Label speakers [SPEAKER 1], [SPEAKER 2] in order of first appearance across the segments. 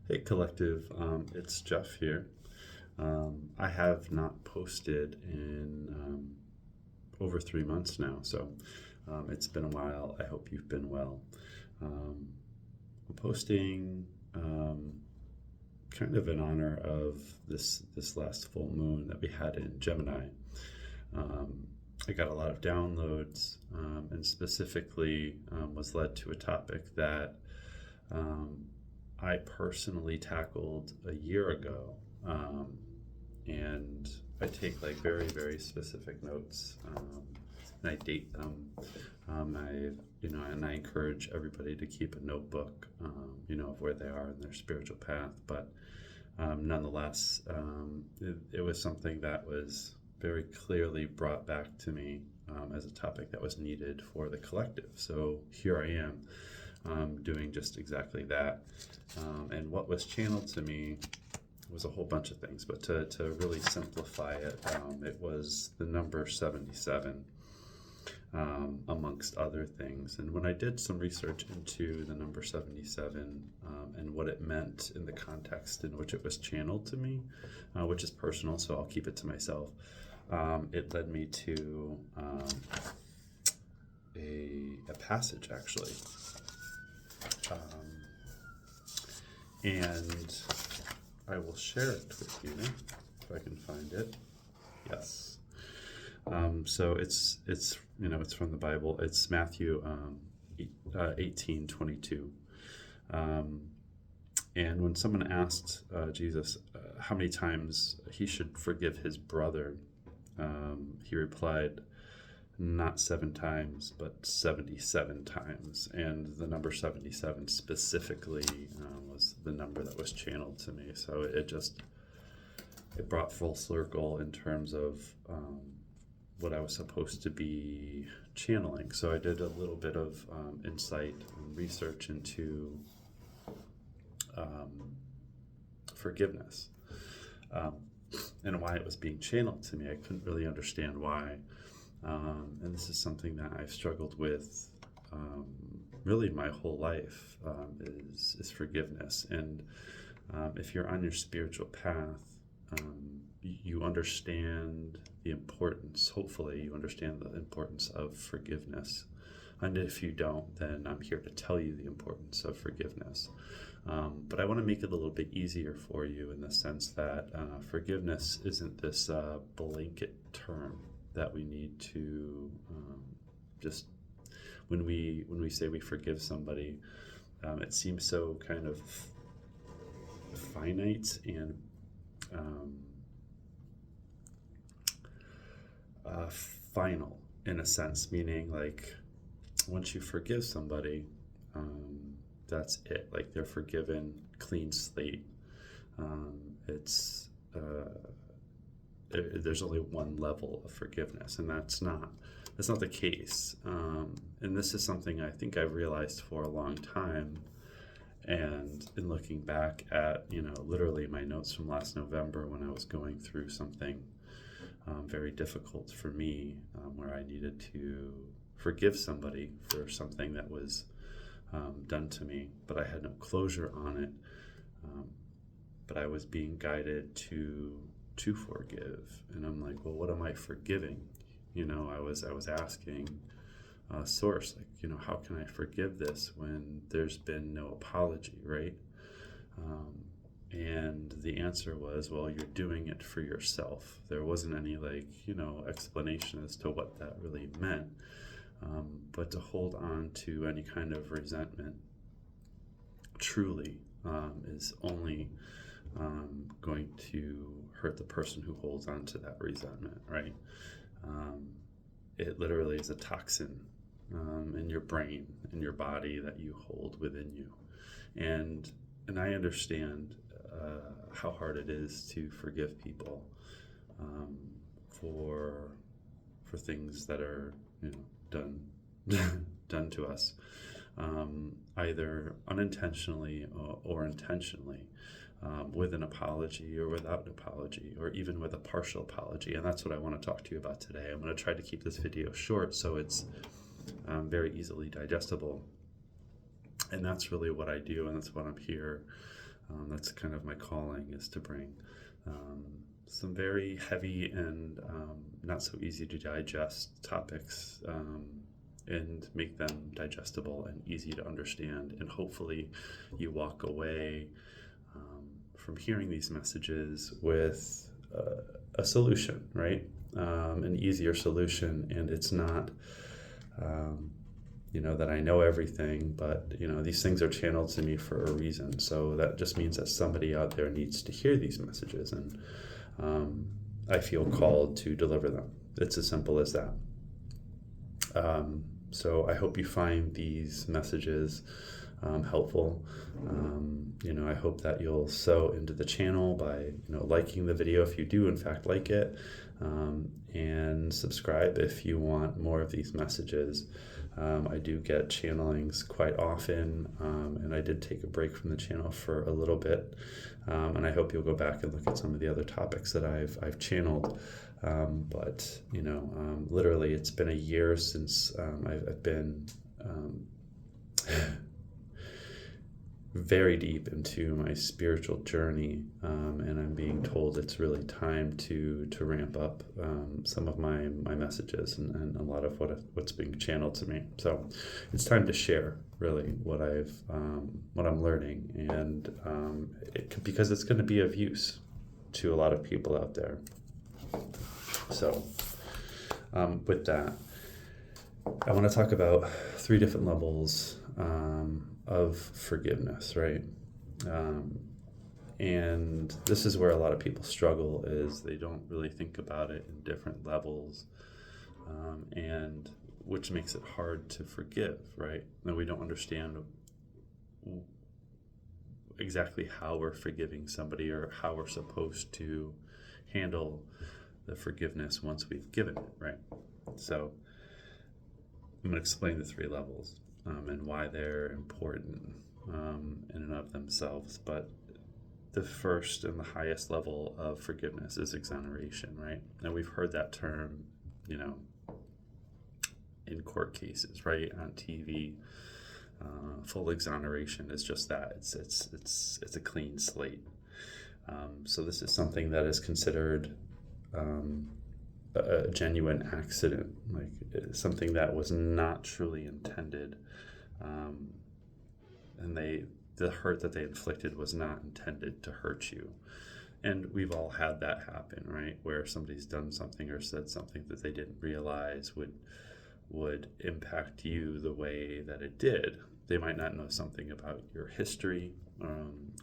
[SPEAKER 1] Hey Collective, it's Jeff here. I have not posted in over 3 months now, so it's been a while. I hope you've been well. I'm posting kind of in honor of this last full moon that we had in Gemini. I got a lot of downloads, and specifically was led to a topic that I personally tackled a year ago, and I take like very, very specific notes, and I date them. And I encourage everybody to keep a notebook, of where they are in their spiritual path. But nonetheless, it was something that was very clearly brought back to me as a topic that was needed for the collective. So here I am. Doing just exactly that. And what was channeled to me was a whole bunch of things, but to really simplify it, it was the number 77, amongst other things. And when I did some research into the number 77 and what it meant in the context in which it was channeled to me, which is personal, so I'll keep it to myself, it led me to a passage, actually. And I will share it with you if I can find it. Yes. So it's from the Bible. It's Matthew 18:22. And when someone asked Jesus how many times he should forgive his brother, he replied, not 7 times, but 77 times. And the number 77 specifically was the number that was channeled to me. So it brought full circle in terms of what I was supposed to be channeling. So I did a little bit of insight and research into forgiveness and why it was being channeled to me. I couldn't really understand why. And this is something that I've struggled with really my whole life, is forgiveness. And if you're on your spiritual path, you understand the importance, hopefully you understand the importance of forgiveness. And if you don't, then I'm here to tell you the importance of forgiveness. But I want to make it a little bit easier for you in the sense that forgiveness isn't this blanket term that we need to just when we say we forgive somebody, it seems so kind of finite and final in a sense, meaning like once you forgive somebody, that's it. Like they're forgiven, clean slate. There's only one level of forgiveness, and that's not the case. And this is something I think I've realized for a long time. And in looking back at, literally my notes from last November when I was going through something very difficult for me, where I needed to forgive somebody for something that was done to me, but I had no closure on it. But I was being guided to forgive, and I'm like, well, what am I forgiving? I was asking source, like, how can I forgive this when there's been no apology, right? And the answer was, well, you're doing it for yourself. There wasn't any explanation as to what that really meant. But to hold on to any kind of resentment truly is only going to hurt the person who holds on to that resentment, right? It literally is a toxin in your brain, in your body that you hold within you. And I understand how hard it is to forgive people for things that are done to us, either unintentionally or intentionally, with an apology or without an apology, or even with a partial apology. And that's what I want to talk to you about today. I'm going to try to keep this video short so it's very easily digestible. And that's really what I do, and that's what I'm here That's kind of my calling, is to bring some very heavy and not so easy to digest topics, and make them digestible and easy to understand. And hopefully you walk away from hearing these messages with a solution, right? An easier solution. And it's not, that I know everything, but, these things are channeled to me for a reason. So that just means that somebody out there needs to hear these messages, and I feel called to deliver them. It's as simple as that. So I hope you find these messages helpful. I hope that you'll sow into the channel by, liking the video if you do in fact like it, and subscribe if you want more of these messages. I do get channelings quite often, and I did take a break from the channel for a little bit, and I hope you'll go back and look at some of the other topics that I've channeled. But literally, it's been a year since I've been very deep into my spiritual journey, and I'm being told it's really time to ramp up some of my messages and a lot of what's being channeled to me. So it's time to share really what I'm learning, and because it's going to be of use to a lot of people out there. So with that, I want to talk about 3 different levels of forgiveness, right? And this is where a lot of people struggle, is they don't really think about it in different levels, and which makes it hard to forgive, right? And we don't understand exactly how we're forgiving somebody, or how we're supposed to handle the forgiveness once we've given it, right? So I'm going to explain the 3 levels and why they're important in and of themselves. But the first and the highest level of forgiveness is exoneration, right? And we've heard that term, in court cases, right, on TV. Full exoneration is just that. It's a clean slate. So this is something that is considered a genuine accident, like something that was not truly intended, and the hurt that they inflicted was not intended to hurt you. And we've all had that happen, right? Where somebody's done something or said something that they didn't realize would impact you the way that it did. They might not know something about your history,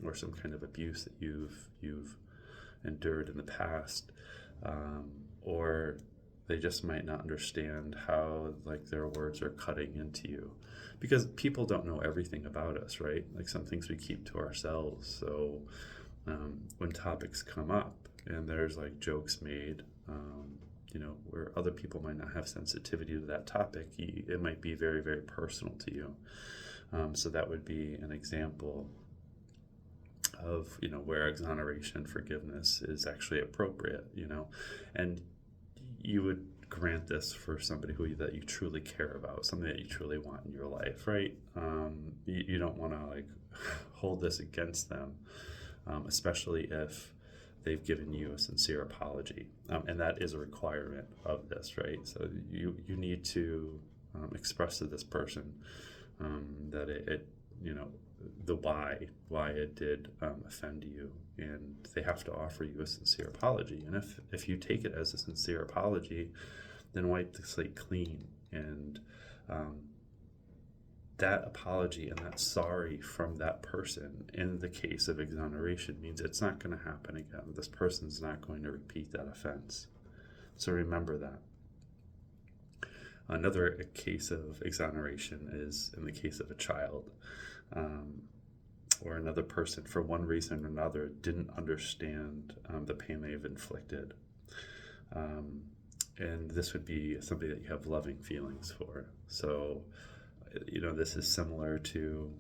[SPEAKER 1] or some kind of abuse that you've endured in the past, or they just might not understand how their words are cutting into you, because people don't know everything about us, right? Some things we keep to ourselves. So when topics come up and there's jokes made, where other people might not have sensitivity to that topic, it might be very, very personal to you. So that would be an example of where exoneration forgiveness is actually appropriate, and you would grant this for somebody that you truly care about, something that you truly want in your life, right? You don't want to hold this against them, especially if they've given you a sincere apology, and that is a requirement of this, right? So you need to express to this person that it the why it did offend you, and they have to offer you a sincere apology. And if you take it as a sincere apology, then wipe the slate clean, and that apology and that sorry from that person in the case of exoneration means it's not going to happen again. This person's not going to repeat that offense. So remember that. Another case of exoneration is in the case of a child, or another person, for one reason or another, didn't understand the pain they've inflicted. And this would be somebody that you have loving feelings for. So, this is similar to,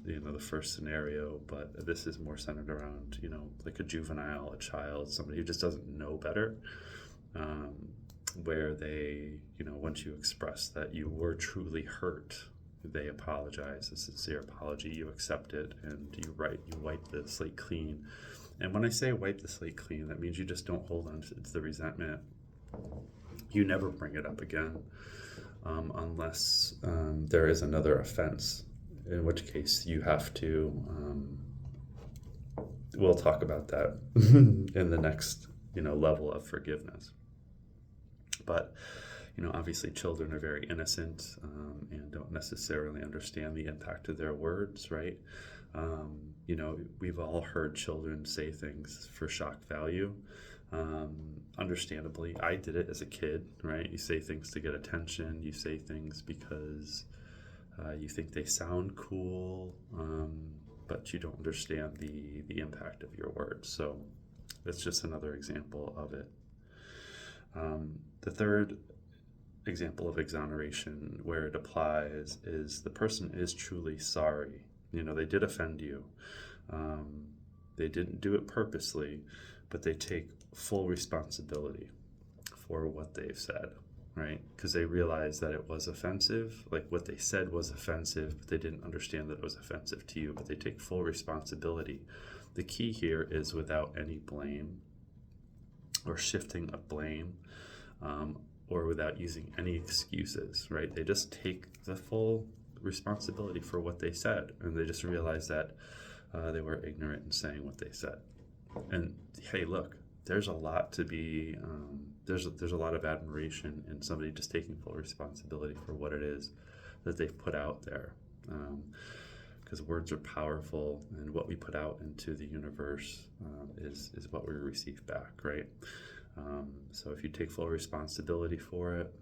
[SPEAKER 1] the first scenario, but this is more centered around, a juvenile, a child, somebody who just doesn't know better, where they, once you express that you were truly hurt they apologize, a sincere apology, you accept it, and you wipe the slate clean. And when I say wipe the slate clean, that means you just don't hold on to the resentment. You never bring it up again, unless there is another offense, in which case you have to, we'll talk about that in the next, level of forgiveness. But, obviously children are very innocent and don't necessarily understand the impact of their words, right? We've all heard children say things for shock value. Understandably, I did it as a kid, right? You say things to get attention. You say things because you think they sound cool, but you don't understand the impact of your words. So that's just another example of it. The third example of exoneration where it applies is the person is truly sorry. They did offend you. They didn't do it purposely, but they take full responsibility for what they've said, right? Because they realize that it was offensive, like what they said was offensive, but they didn't understand that it was offensive to you, but they take full responsibility. The key here is without any blame or shifting of blame, or without using any excuses, right? They just take the full responsibility for what they said, and they just realize that they were ignorant in saying what they said. And hey, look, there's a lot to be, there's a lot of admiration in somebody just taking full responsibility for what it is that they've put out there. Because words are powerful, and what we put out into the universe is what we receive back, right? So if you take full responsibility for it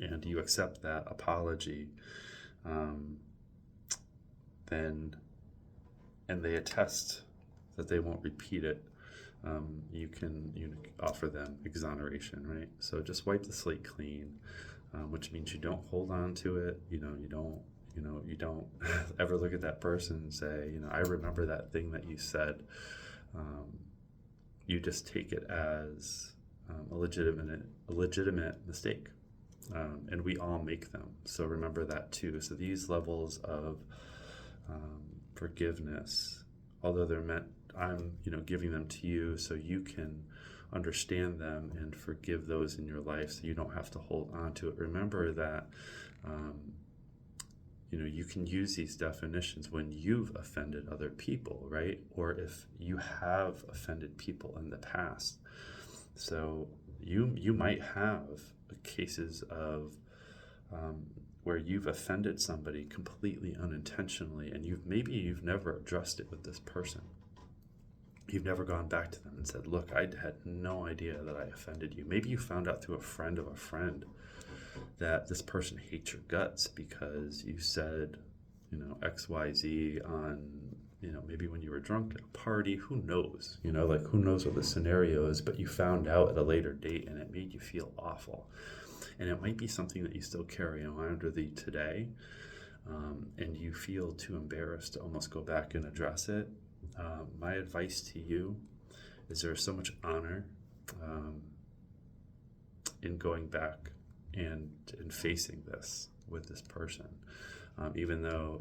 [SPEAKER 1] and you accept that apology, then, and they attest that they won't repeat it, you can offer them exoneration, right? So just wipe the slate clean, which means you don't hold on to it. You don't ever look at that person and say, I remember that thing that you said. You just take it as a legitimate mistake, and we all make them. So remember that too. So these levels of forgiveness, although they're meant, I'm giving them to you so you can understand them and forgive those in your life, so you don't have to hold on to it. Remember that you can use these definitions when you've offended other people, right? Or if you have offended people in the past. So you might have cases of where you've offended somebody completely unintentionally, and you've never addressed it with this person. You've never gone back to them and said, look, I had no idea that I offended you. Maybe you found out through a friend of a friend that this person hates your guts because you said, XYZ on, maybe when you were drunk at a party. Who knows? Who knows what the scenario is, but you found out at a later date and it made you feel awful. And it might be something that you still carry on under the today, and you feel too embarrassed to almost go back and address it. My advice to you is there's so much honor in going back and facing this with this person, even though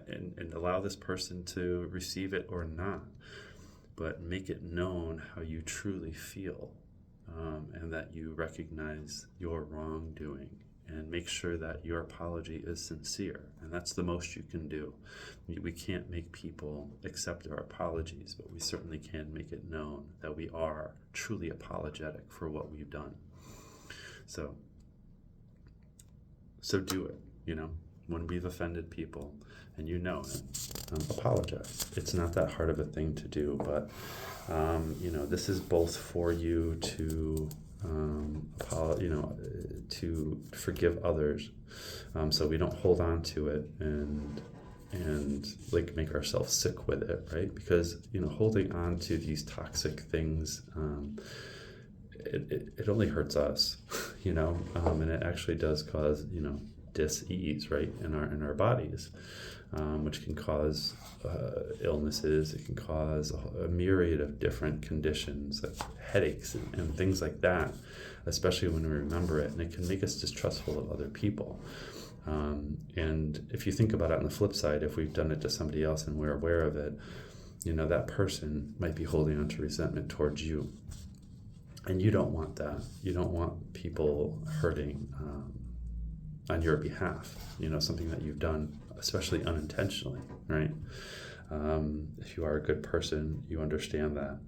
[SPEAKER 1] and allow this person to receive it or not, but make it known how you truly feel, and that you recognize your wrongdoing, and make sure that your apology is sincere. And that's the most you can do. We can't make people accept our apologies, but we certainly can make it known that we are truly apologetic for what we've done. So do it, when we've offended people and apologize. It's not that hard of a thing to do, but, this is both for you to, to forgive others, so we don't hold on to it and make ourselves sick with it, right? Because, holding on to these toxic things, it only hurts us, and it actually does cause, dis-ease, right, in our bodies, which can cause illnesses. It can cause a myriad of different conditions, like headaches and things like that, especially when we remember it, and it can make us distrustful of other people. And if you think about it on the flip side, if we've done it to somebody else and we're aware of it, that person might be holding on to resentment towards you. And you don't want that. You don't want people hurting on your behalf, something that you've done, especially unintentionally, right? If you are a good person, you understand that.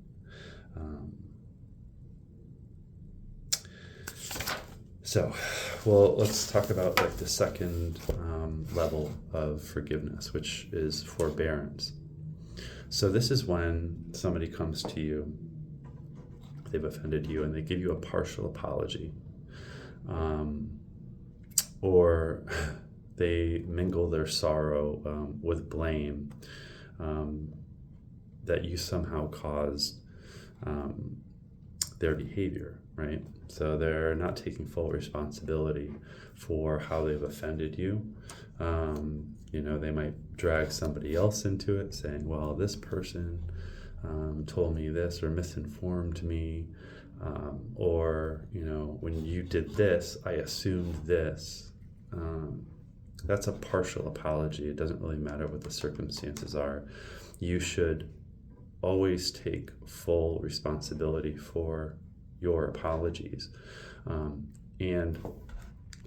[SPEAKER 1] Let's talk about the second level of forgiveness, which is forbearance. So this is when somebody comes to you, they've offended you, and they give you a partial apology, or they mingle their sorrow with blame that you somehow caused their behavior, right? So they're not taking full responsibility for how they've offended you. They might drag somebody else into it, saying, well, this person told me this or misinformed me, or when you did this, I assumed this. That's a partial apology. It doesn't really matter what the circumstances are. You should always take full responsibility for your apologies. And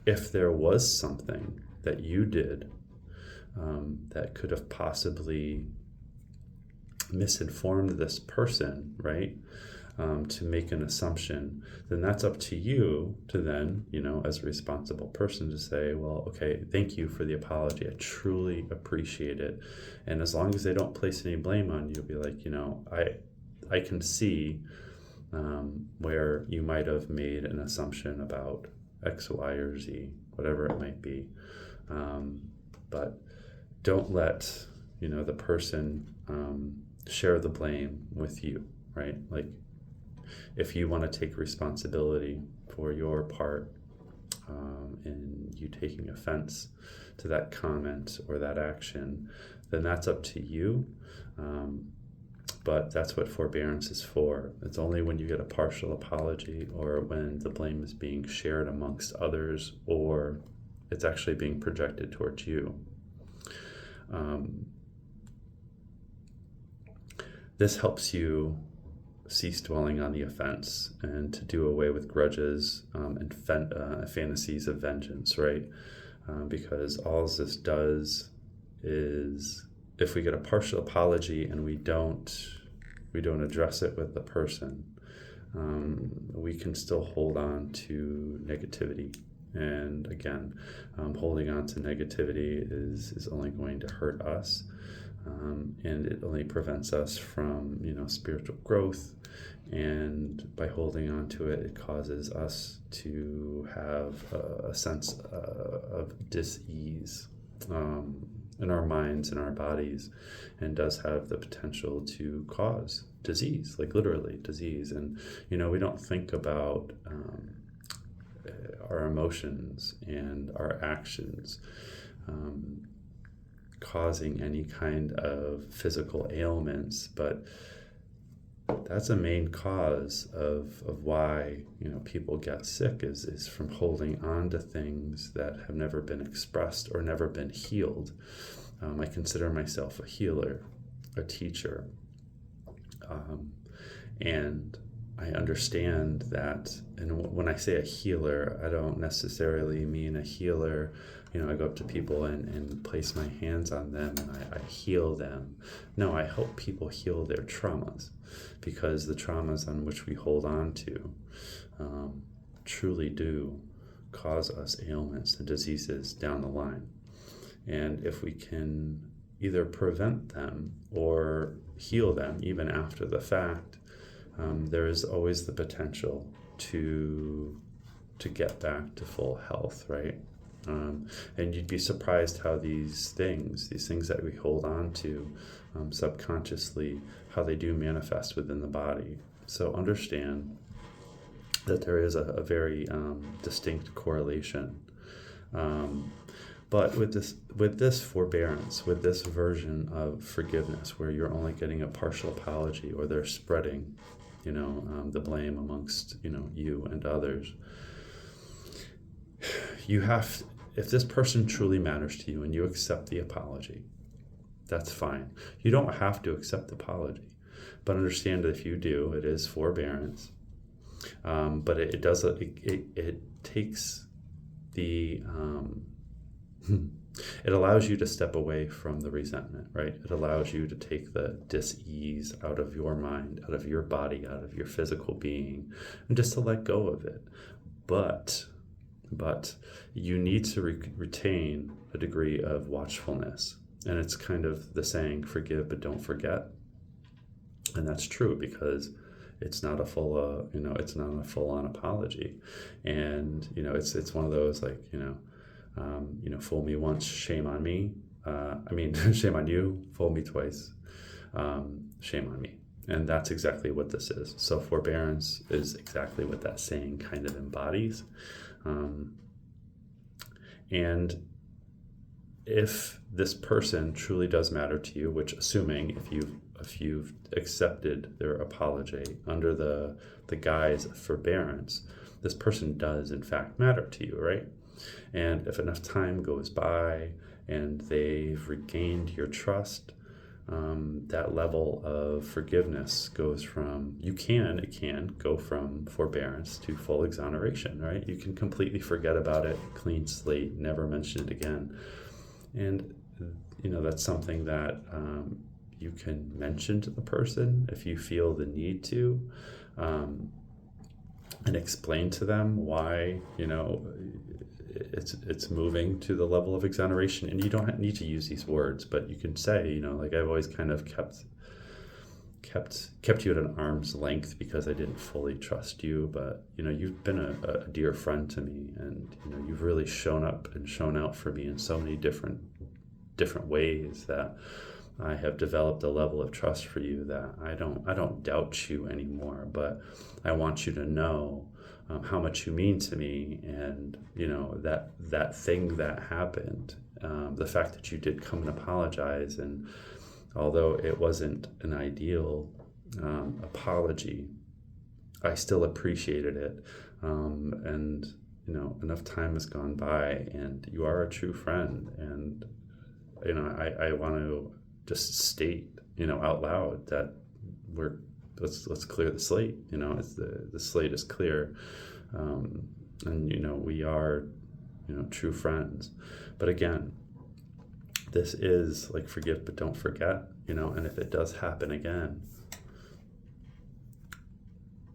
[SPEAKER 1] if there was something that you did that could have possibly misinformed this person, right, to make an assumption, then that's up to you to then, as a responsible person, to say, well, okay, thank you for the apology. I truly appreciate it. And as long as they don't place any blame on you, be like, I can see where you might have made an assumption about X, Y, or Z, whatever it might be. But don't let, the person share the blame with you, right? Like, if you want to take responsibility for your part in you taking offense to that comment or that action, then that's up to you. But that's what forbearance is for. It's only when you get a partial apology, or when the blame is being shared amongst others, or it's actually being projected towards you. This helps you cease dwelling on the offense and to do away with grudges and fantasies of vengeance, right? Because all this does is, if we get a partial apology and we don't address it with the person, we can still hold on to negativity. And again, holding on to negativity is only going to hurt us. And it only prevents us from, spiritual growth. And by holding on to it, it causes us to have a sense of dis-ease in our minds and our bodies, and does have the potential to cause disease, like literally disease. And, we don't think about our emotions and our actions causing any kind of physical ailments, but that's a main cause of why people get sick is from holding on to things that have never been expressed or never been healed. I consider myself a healer, a teacher, and I understand that. And when I say a healer, I don't necessarily mean a healer, I go up to people and place my hands on them and I heal them. No, I help people heal their traumas, because the traumas on which we hold on to truly do cause us ailments and diseases down the line. And if we can either prevent them or heal them even after the fact, there is always the potential to get back to full health, right? And you'd be surprised how these things that we hold on to subconsciously, how they do manifest within the body. So understand that there is a very distinct correlation. But with this forbearance, with this version of forgiveness, where you're only getting a partial apology, or they're spreading, the blame amongst, you and others, if this person truly matters to you and you accept the apology, that's fine. You don't have to accept the apology, but understand that if you do, it is forbearance. But it does, it takes the, it allows you to step away from the resentment, right? It allows you to take the dis-ease out of your mind, out of your body, out of your physical being, and just to let go of it. But you need to retain a degree of watchfulness. And it's kind of the saying, forgive but don't forget. And that's true, because it's not a full, it's not a full-on apology. And, it's one of those, like, fool me once, shame on me. Shame on you, fool me twice, shame on me. And that's exactly what this is. So forbearance is exactly what that saying kind of embodies. And if this person truly does matter to you, which, assuming if you've accepted their apology under the guise of forbearance, this person does in fact matter to you, right? And if enough time goes by and they've regained your trust, that level of forgiveness goes from, it can go from forbearance to full exoneration, right? You can completely forget about it, clean slate, never mention it again. And, that's something that you can mention to the person if you feel the need to, and explain to them why, it's moving to the level of exoneration. And you don't need to use these words, but you can say, like, I've always kind of kept you at an arm's length because I didn't fully trust you, but you've been a dear friend to me, and you've really shown up and shown out for me in so many different ways that I have developed a level of trust for you that I don't doubt you anymore, but I want you to know how much you mean to me. And that thing that happened, the fact that you did come and apologize, and although it wasn't an ideal apology, I still appreciated it. And enough time has gone by, and you are a true friend. And I want to just state out loud that let's clear the slate. It's the slate is clear, and we are true friends. But again, this is like forgive but don't forget. And if it does happen again,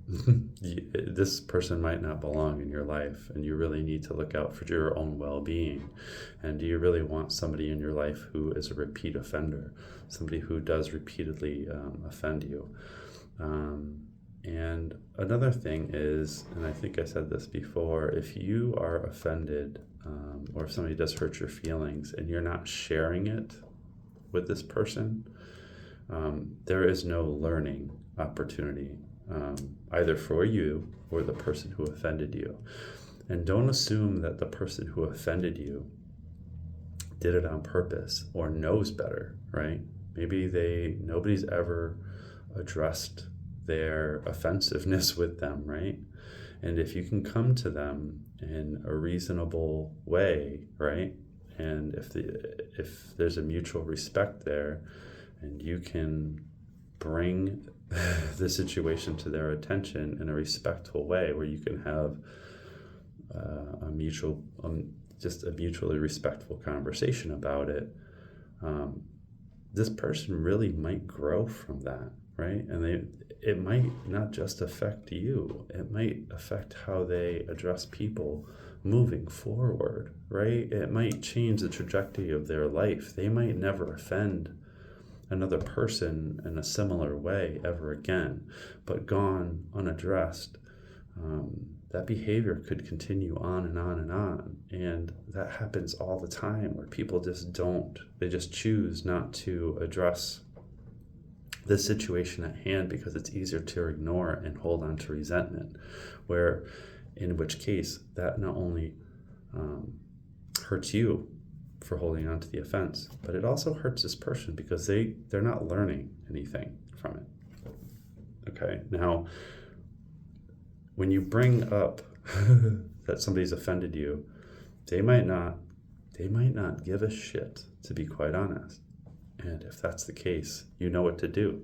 [SPEAKER 1] this person might not belong in your life, and you really need to look out for your own well-being. And do you really want somebody in your life who is a repeat offender, somebody who does repeatedly offend you? And another thing is, and I think I said this before, if you are offended, or if somebody does hurt your feelings and you're not sharing it with this person, there is no learning opportunity, either for you or the person who offended you. And don't assume that the person who offended you did it on purpose or knows better, right? Maybe nobody's ever addressed their offensiveness with them, right? And if you can come to them in a reasonable way, right? And if there's a mutual respect there, and you can bring the situation to their attention in a respectful way, where you can have a mutually respectful conversation about it, this person really might grow from that, right? And it might not just affect you, it might affect how they address people moving forward, right? It might change the trajectory of their life. They might never offend another person in a similar way ever again, but gone unaddressed, that behavior could continue on and on and on. And that happens all the time, where people they just choose not to address the situation at hand because it's easier to ignore and hold on to resentment, in which case that not only hurts you for holding on to the offense, but it also hurts this person because they're not learning anything from it. Okay, now when you bring up that somebody's offended you, they might not they might not give a shit, to be quite honest. And if that's the case, you know what to do.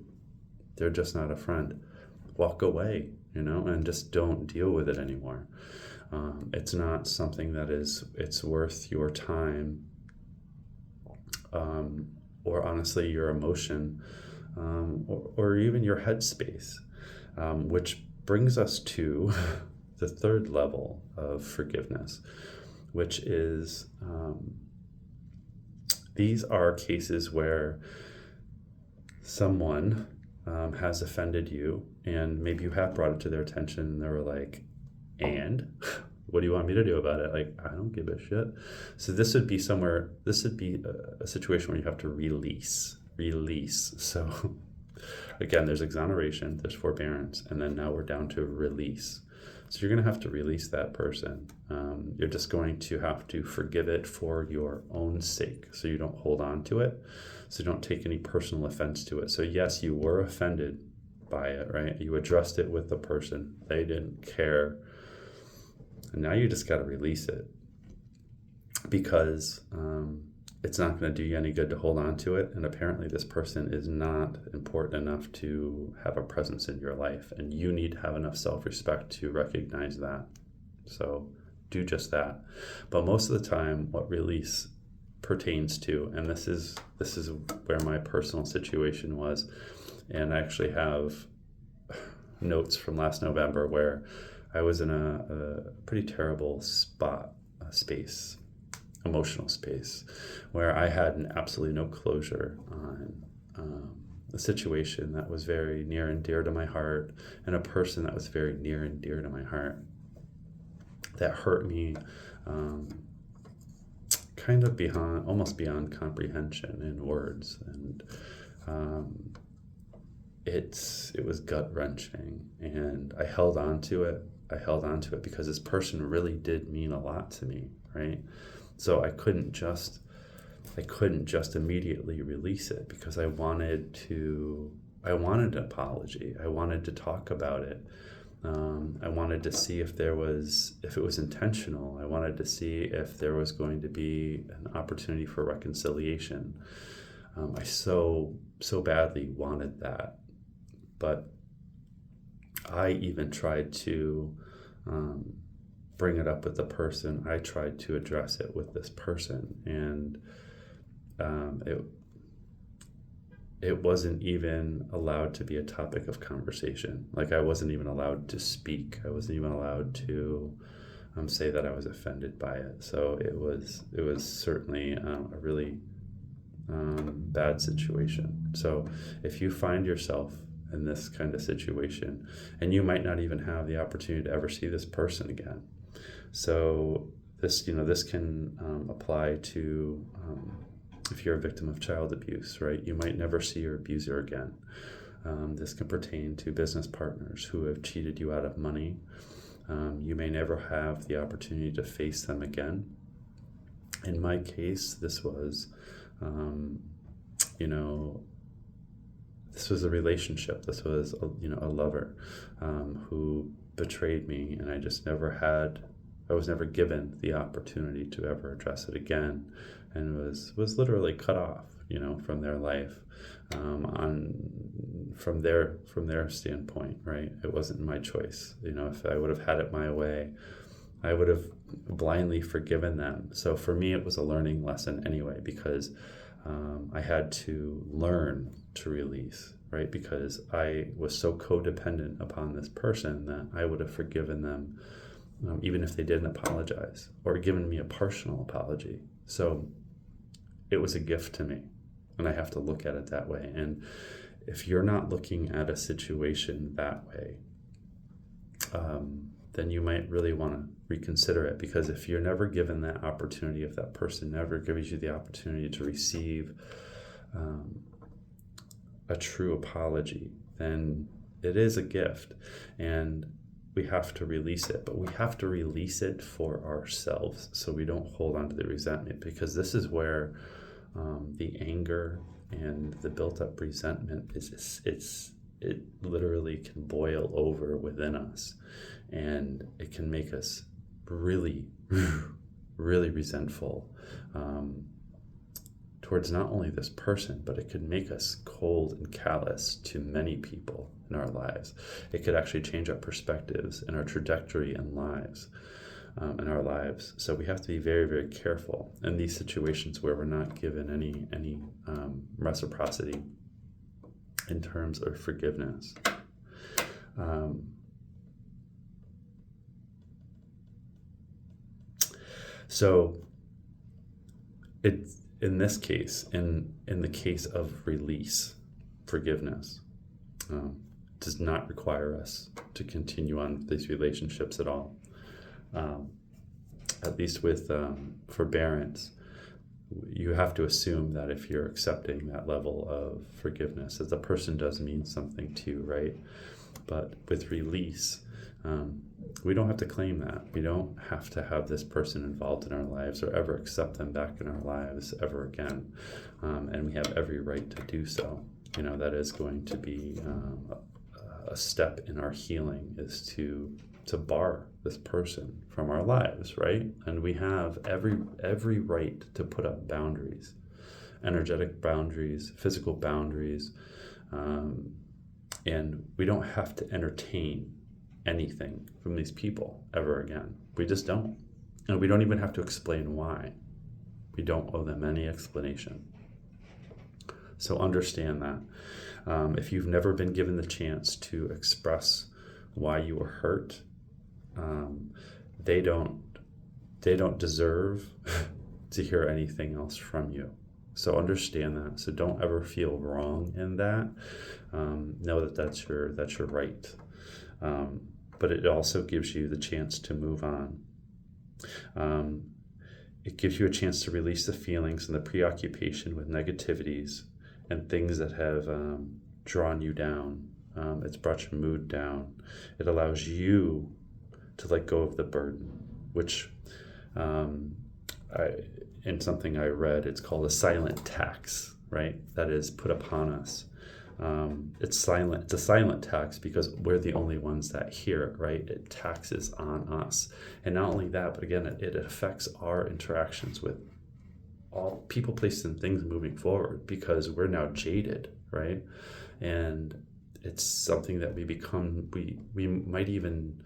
[SPEAKER 1] They're just not a friend. Walk away, and just don't deal with it anymore. It's not something that it's worth your time, or honestly your emotion, or even your headspace, which brings us to the third level of forgiveness, which is these are cases where someone has offended you, and maybe you have brought it to their attention, and they were like, and what do you want me to do about it? Like, I don't give a shit. So this would be a situation where you have to release. So again, there's exoneration, there's forbearance, and then now we're down to release. So you're going to have to release that person. You're just going to have to forgive it for your own sake, so you don't hold on to it, so you don't take any personal offense to it. So yes, you were offended by it, right? You addressed it with the person. They didn't care. And now you just got to release it, because it's not going to do you any good to hold on to it. And apparently this person is not important enough to have a presence in your life. And you need to have enough self-respect to recognize that. So do just that. But most of the time, what release pertains to, and this is where my personal situation was, and I actually have notes from last November where I was in a pretty terrible space, emotional space, where I had absolutely no closure on a situation that was very near and dear to my heart, and a person that was very near and dear to my heart, that hurt me kind of almost beyond comprehension in words. And it was gut-wrenching, and I held on to it because this person really did mean a lot to me, right? So I couldn't just immediately release it, because I wanted an apology. I wanted to talk about it. I wanted to see if it was intentional. I wanted to see if there was going to be an opportunity for reconciliation. I so badly wanted that. But I even tried to bring it up with the person. I tried to address it with this person, and it wasn't even allowed to be a topic of conversation. Like, I wasn't even allowed to speak. I wasn't even allowed to say that I was offended by it. So it was certainly a really bad situation. So if you find yourself in this kind of situation, and you might not even have the opportunity to ever see this person again. So this can apply to if you're a victim of child abuse, right? You might never see your abuser again. This can pertain to business partners who have cheated you out of money. You may never have the opportunity to face them again. In my case, this was, this was a relationship. This was, a lover who betrayed me, and I was never given the opportunity to ever address it again, and was literally cut off, from their life, from their standpoint, right? It wasn't my choice. If I would have had it my way, I would have blindly forgiven them. So for me, it was a learning lesson anyway, because I had to learn to release, right? Because I was so codependent upon this person that I would have forgiven them even if they didn't apologize or given me a partial apology. So it was a gift to me, and I have to look at it that way. And if you're not looking at a situation that way, then you might really want to reconsider it, because if you're never given that opportunity, if that person never gives you the opportunity to receive a true apology, then it is a gift, and we have to release it. But we have to release it for ourselves, so we don't hold on to the resentment, because this is where the anger and the built-up resentment it literally can boil over within us, and it can make us really, really resentful towards not only this person, but it could make us cold and callous to many people in our lives. It could actually change our perspectives and our trajectory in lives, in our lives. So we have to be very, very careful in these situations where we're not given any reciprocity in terms of forgiveness. So it's in this case, in the case of release, forgiveness does not require us to continue on with these relationships at all. At least with forbearance, you have to assume that if you're accepting that level of forgiveness, that the person does mean something to you, right? But with release, we don't have to claim that. We don't have to have this person involved in our lives or ever accept them back in our lives ever again. And we have every right to do so. That is going to be a step in our healing, is to bar this person from our lives, right? And we have every right to put up boundaries, energetic boundaries, physical boundaries, and we don't have to entertain anything from these people ever again. We just don't. And we don't even have to explain why. We don't owe them any explanation. So understand that. If you've never been given the chance to express why you were hurt, they don't deserve to hear anything else from you. So understand that. So don't ever feel wrong in that. Know that that's your right. But it also gives you the chance to move on. It gives you a chance to release the feelings and the preoccupation with negativities and things that have drawn you down. It's brought your mood down. It allows you to let go of the burden, which in something I read, it's called a silent tax, right? That is put upon us. It's silent. It's a silent tax because we're the only ones that hear it, right? It taxes on us. And not only that, but again, it affects our interactions with all people, places, and things moving forward, because we're now jaded, right? And it's something that we might even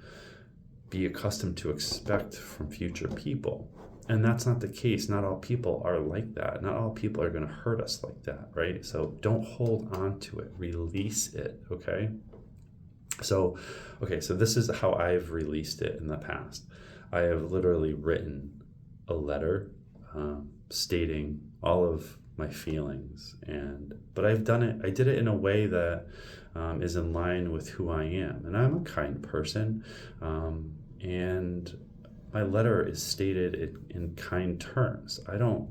[SPEAKER 1] be accustomed to expect from future people. And that's not the case. Not all people are like that. Not all people are going to hurt us like that, right? So don't hold on to it. Release it, okay? So this is how I've released it in the past. I have literally written a letter stating all of my feelings, but I did it in a way that is in line with who I am. And I'm a kind person, and my letter is stated in kind terms. I don't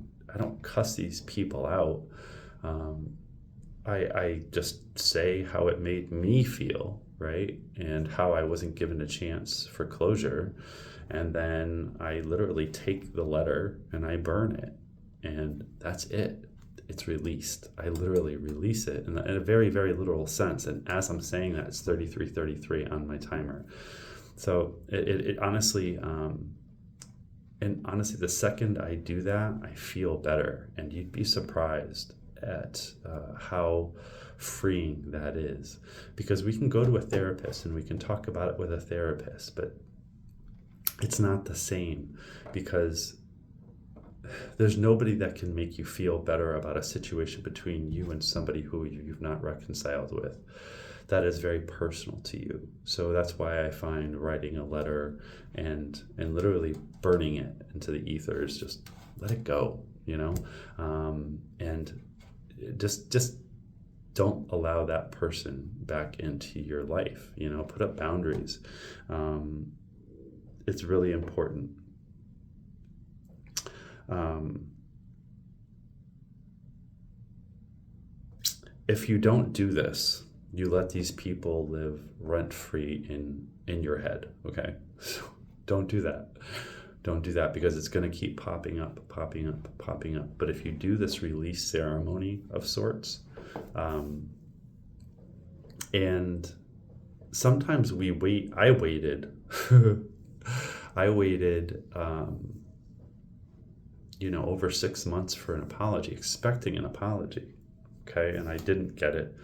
[SPEAKER 1] cuss these people out. I just say how it made me feel, right? And how I wasn't given a chance for closure. And then I literally take the letter and I burn it. And that's it. It's released. I literally release it in a very, very literal sense. And as I'm saying that, it's 33:33 on my timer. So it honestly, the second I do that, I feel better. And you'd be surprised at how freeing that is. Because we can go to a therapist and we can talk about it with a therapist, but it's not the same, because there's nobody that can make you feel better about a situation between you and somebody who you've not reconciled with. That is very personal to you. So that's why I find writing a letter and literally burning it into the ethers, just let it go, and just don't allow that person back into your life, put up boundaries. It's really important. If you don't do this, you let these people live rent-free in your head, okay? So don't do that. Don't do that, because it's going to keep popping up. But if you do this release ceremony of sorts, and sometimes I waited over 6 months for an apology, expecting an apology. Okay. And I didn't get it.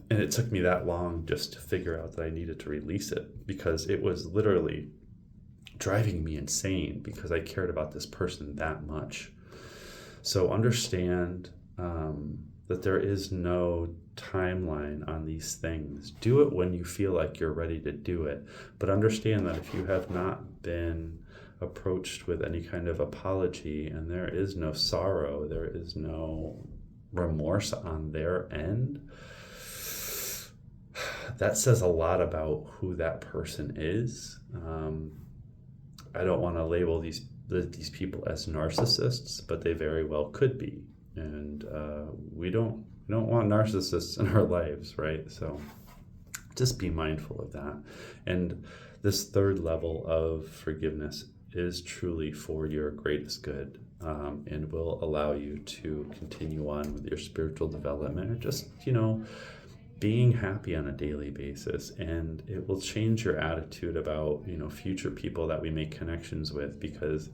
[SPEAKER 1] And it took me that long just to figure out that I needed to release it, because it was literally driving me insane because I cared about this person that much. So understand that there is no timeline on these things. Do it when you feel like you're ready to do it. But understand that if you have not been approached with any kind of apology, and there is no sorrow, there is no remorse on their end, that says a lot about who that person is. I don't want to label these people as narcissists, but they very well could be. And we don't want narcissists in our lives, right? So just be mindful of that. And this third level of forgiveness is truly for your greatest good, and will allow you to continue on with your spiritual development, or just, being happy on a daily basis. And it will change your attitude about, future people that we make connections with, because,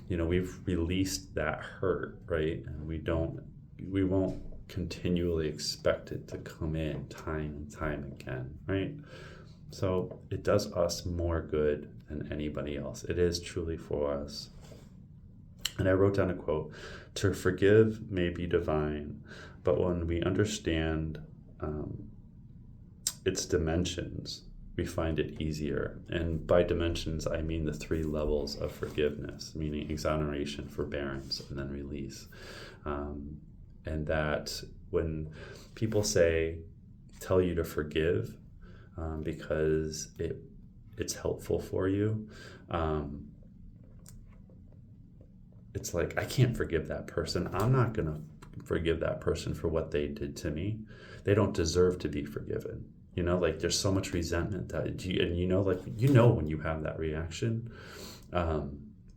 [SPEAKER 1] we've released that hurt, right? And we won't continually expect it to come in time and time again, right? So it does us more good than anybody else. It is truly for us. And I wrote down a quote: "To forgive may be divine, but when we understand its dimensions, we find it easier." And by dimensions, I mean the 3 levels of forgiveness, meaning exoneration, forbearance, and then release. And that when people tell you to forgive because it's helpful for you, it's like, I can't forgive that person. I'm not going to forgive that person for what they did to me. They don't deserve to be forgiven. There's so much resentment that when you have that reaction.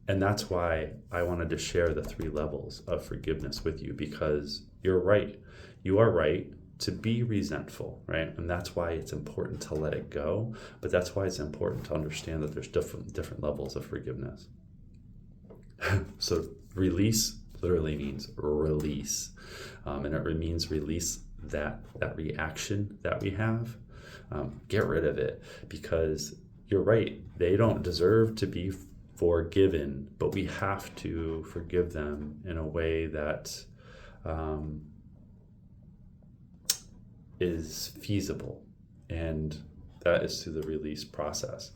[SPEAKER 1] And that's why I wanted to share the 3 levels of forgiveness with you, because you're right. You are right to be resentful, right? And that's why it's important to let it go. But that's why it's important to understand that there's different levels of forgiveness. So release literally means release. And it means release that reaction that we have. Get rid of it, because you're right. They don't deserve to be forgiven, but we have to forgive them in a way that is feasible, and that is through the release process.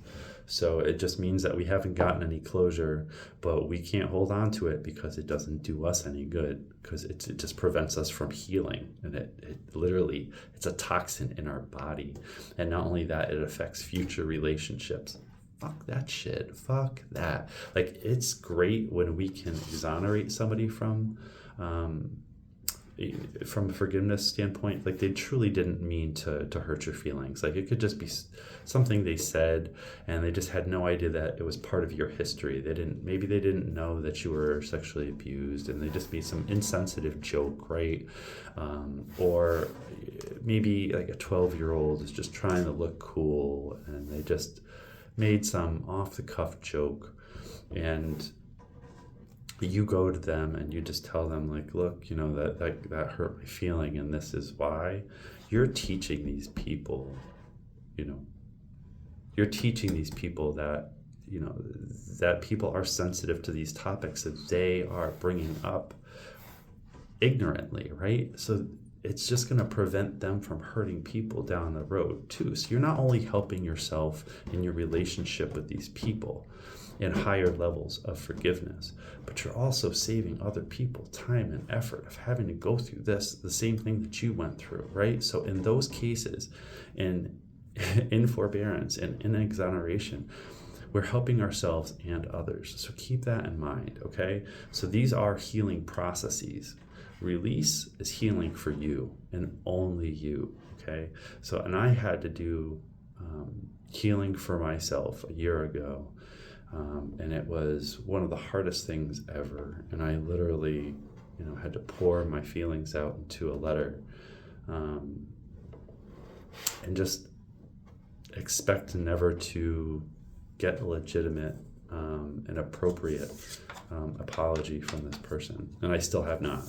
[SPEAKER 1] So it just means that we haven't gotten any closure, but we can't hold on to it because it doesn't do us any good, because it just prevents us from healing. And it literally, it's a toxin in our body. And not only that, it affects future relationships. Fuck that shit. Fuck that. It's great when we can exonerate somebody from a forgiveness standpoint. They truly didn't mean to hurt your feelings. It could just be something they said, and they just had no idea that it was part of your history. Maybe they didn't know that you were sexually abused, and they just made some insensitive joke, right? Or maybe a 12-year-old is just trying to look cool, and they just made some off-the-cuff joke, and you go to them and you just tell them, look, that hurt my feeling, and this is why. You're teaching these people, that, that people are sensitive to these topics that they are bringing up ignorantly, right? So it's just going to prevent them from hurting people down the road too. So you're not only helping yourself in your relationship with these people in higher levels of forgiveness, but you're also saving other people time and effort of having to go through the same thing that you went through, right? So in those cases, in forbearance and in exoneration, we're helping ourselves and others. So keep that in mind, okay? So these are healing processes. Release is healing for you and only you, okay? So, and I had to do healing for myself a year ago. And it was one of the hardest things ever. And I literally, had to pour my feelings out into a letter, and just expect never to get legitimate and appropriate apology from this person, and I still have not,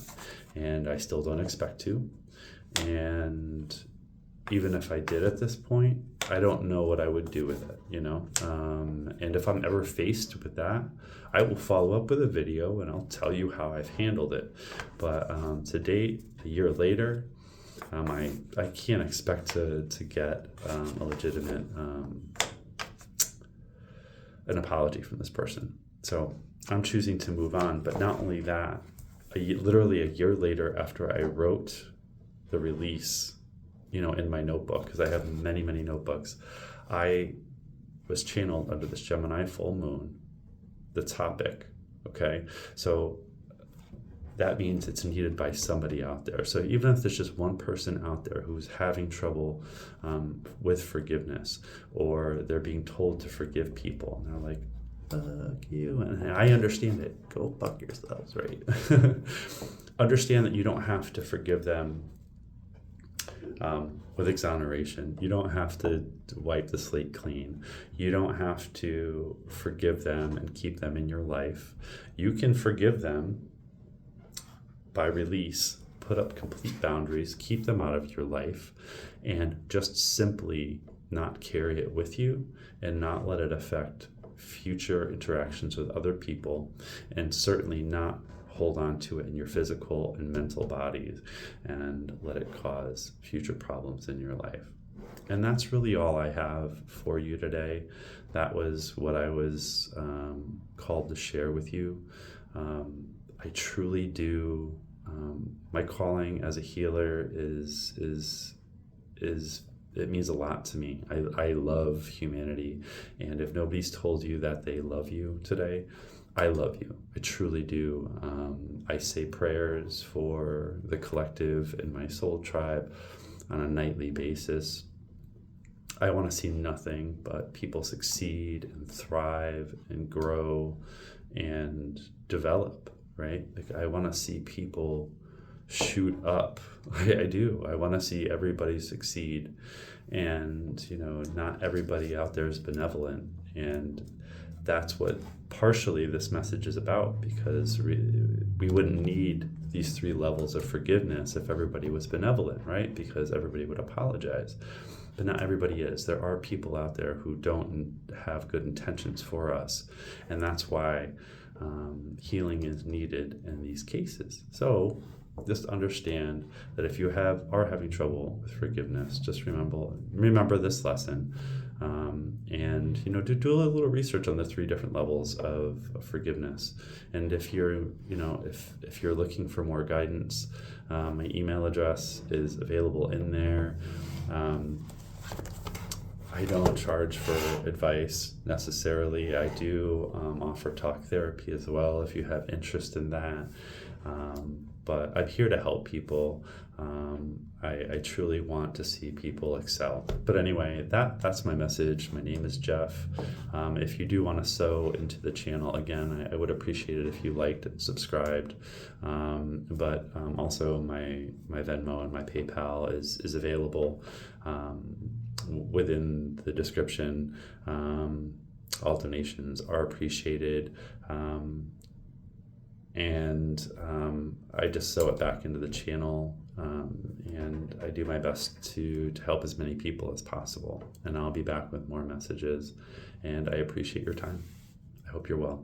[SPEAKER 1] and I still don't expect to. And even if I did at this point, I don't know what I would do with it, and if I'm ever faced with that, I will follow up with a video and I'll tell you how I've handled it. But to date, a year later, I can't expect to get a legitimate an apology from this person. So I'm choosing to move on. But not only that, literally a year later, after I wrote the release, in my notebook, because I have many, many notebooks, I was channeled under this Gemini full moon, the topic. Okay, so that means it's needed by somebody out there. So even if there's just one person out there who's having trouble with forgiveness, or they're being told to forgive people, and they're like, fuck you, and I understand it, go fuck yourselves, right? Understand that you don't have to forgive them with exoneration. You don't have to wipe the slate clean. You don't have to forgive them and keep them in your life. You can forgive them by release, put up complete boundaries, keep them out of your life, and just simply not carry it with you and not let it affect future interactions with other people, and certainly not hold on to it in your physical and mental bodies and let it cause future problems in your life. And that's really all I have for you today. That was what I was called to share with you. I truly do. My calling as a healer is it means a lot to me. I love humanity, and if nobody's told you that they love you today, I love you. I truly do. I say prayers for the collective in my soul tribe on a nightly basis. I want to see nothing but people succeed and thrive and grow and develop, right? Like, I want to see people shoot up. I do. I want to see everybody succeed. And, not everybody out there is benevolent. And that's what partially this message is about, because we wouldn't need these 3 levels of forgiveness if everybody was benevolent, right? Because everybody would apologize. But not everybody is. There are people out there who don't have good intentions for us. And that's why healing is needed in these cases. So just understand that if you are having trouble with forgiveness, just remember this lesson, and do a little research on the 3 different levels of forgiveness. And if you're if you're looking for more guidance, my email address is available in there. I don't charge for advice necessarily. I do offer talk therapy as well if you have interest in that. But I'm here to help people. I truly want to see people excel. But anyway, that's my message. My name is Jeff. If you do want to sew into the channel, again, I would appreciate it if you liked and subscribed. But also my Venmo and my PayPal is available within the description. All donations are appreciated. And I just sew it back into the channel, and I do my best to help as many people as possible. And I'll be back with more messages, and I appreciate your time. I hope you're well.